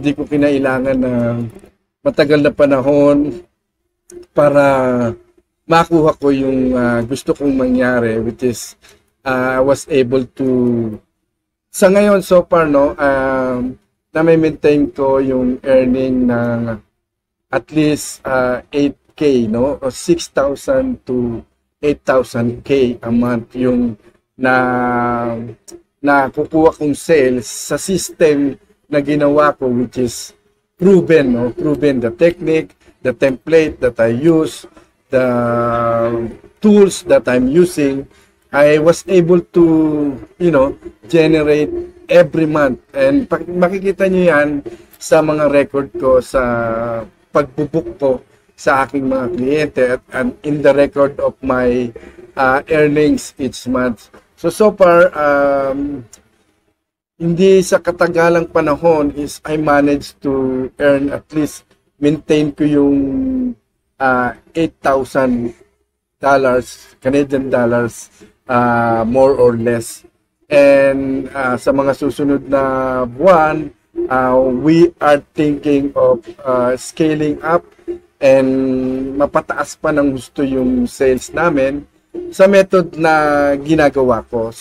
Hindi ko kinailangan na matagal na panahon para makuha ko yung gusto kong mangyari, which is I was able to, sa ngayon so far, no, na may maintain ko yung earning ng at least 8K, no, o 6,000 to 8,000K a month yung na kukuha kong sales sa system na ginawa ko, which is proven, no, proven the technique, the template that I use, the tools that I'm using. I was able to, generate every month. And makikita nyo yan sa mga record ko sa pagbubuk ko sa aking mga kliyente and in the record of my earnings each month. So far, hindi sa katagalang panahon is I managed to earn at least, maintain ko yung $8,000 Canadian dollars, more or less. And sa mga susunod na buwan, we are thinking of scaling up and mapataas pa ng gusto yung sales namin sa method na ginagawa ko. So,